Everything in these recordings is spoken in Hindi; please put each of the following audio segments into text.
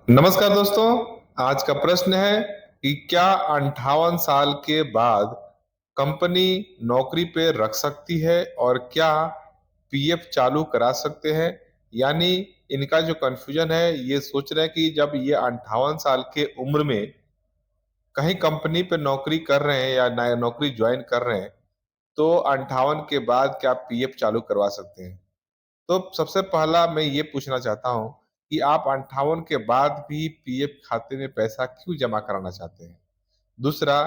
नमस्कार दोस्तों। आज का प्रश्न है कि क्या 58 साल के बाद कंपनी नौकरी पे रख सकती है और क्या पीएफ चालू करा सकते हैं? यानी इनका जो कन्फ्यूजन है ये सोच रहे हैं कि जब ये 58 साल के उम्र में कहीं कंपनी पे नौकरी कर रहे हैं या नया नौकरी ज्वाइन कर रहे हैं, तो 58 के बाद क्या पीएफ चालू करवा सकते हैं? तो सबसे पहला मैं ये पूछना चाहता हूँ कि आप 58 के बाद भी पीएफ खाते में पैसा क्यों जमा कराना चाहते हैं? दूसरा,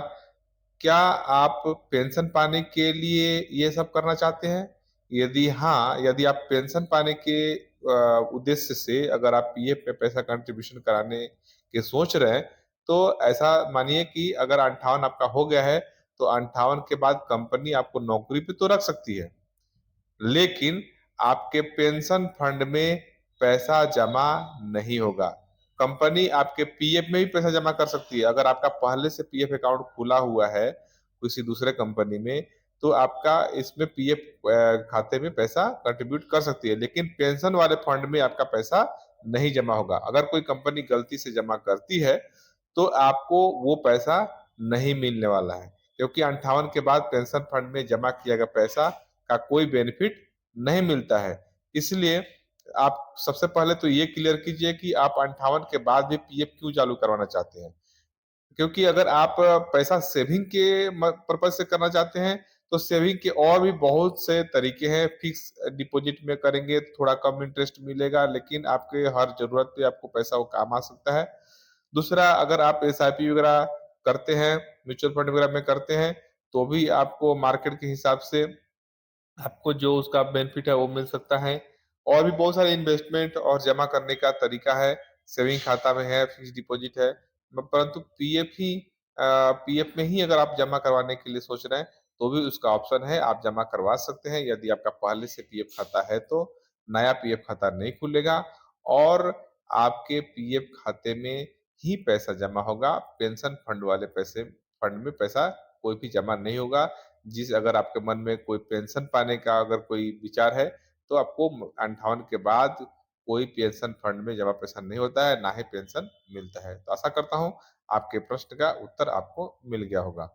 क्या आप पेंशन पाने के लिए ये सब करना चाहते हैं? यदि हाँ, यदि आप पेंशन पाने के उद्देश्य से अगर आप पीएफ में पैसा कंट्रीब्यूशन कराने के सोच रहे हैं, तो ऐसा मानिए कि अगर 58 आपका हो गया है, तो 58 के बाद कंपनी आपको नौकरी पे तो रख सकती है। लेकिन आपके पेंशन फंड में पैसा जमा नहीं होगा। कंपनी आपके पीएफ में भी पैसा जमा कर सकती है। अगर आपका पहले से पीएफ अकाउंट खुला हुआ है किसी दूसरे कंपनी में, तो आपका इसमें पीएफ खाते में पैसा कंट्रीब्यूट कर सकती है, लेकिन पेंशन वाले फंड में आपका पैसा नहीं जमा होगा। अगर कोई कंपनी गलती से जमा करती है, तो आपको वो पैसा नहीं मिलने वाला है, क्योंकि 58 के बाद पेंशन फंड में जमा किया गया पैसा का कोई बेनिफिट नहीं मिलता है। इसलिए आप सबसे पहले तो ये क्लियर कीजिए कि आप 58 के बाद भी पीएफ क्यों चालू करवाना चाहते हैं? क्योंकि अगर आप पैसा सेविंग के पर्पज से करना चाहते हैं, तो सेविंग के और भी बहुत से तरीके हैं। फिक्स डिपॉजिट में करेंगे तो थोड़ा कम इंटरेस्ट मिलेगा, लेकिन आपके हर जरूरत पे आपको पैसा वो काम आ सकता है। दूसरा, अगर आप एसआईपी वगैरह करते हैं, म्यूचुअल फंड वगैरह में करते हैं, तो भी आपको मार्केट के हिसाब से आपको जो उसका बेनिफिट है वो मिल सकता है। और भी बहुत सारे इन्वेस्टमेंट और जमा करने का तरीका है, सेविंग खाता में है, फिक्स डिपॉजिट है। परंतु पीएफ में ही अगर आप जमा करवाने के लिए सोच रहे हैं, तो भी उसका ऑप्शन है, आप जमा करवा सकते हैं। यदि आपका पहले से पीएफ खाता है तो नया पीएफ खाता नहीं खुलेगा और आपके पीएफ खाते में ही पैसा जमा होगा। पेंशन फंड वाले पैसे फंड में पैसा कोई भी जमा नहीं होगा। जिस अगर आपके मन में कोई पेंशन पाने का अगर कोई विचार है, तो आपको 58 के बाद कोई पेंशन फंड में जमा पैसा नहीं होता है, ना ही पेंशन मिलता है। तो आशा करता हूँ आपके प्रश्न का उत्तर आपको मिल गया होगा।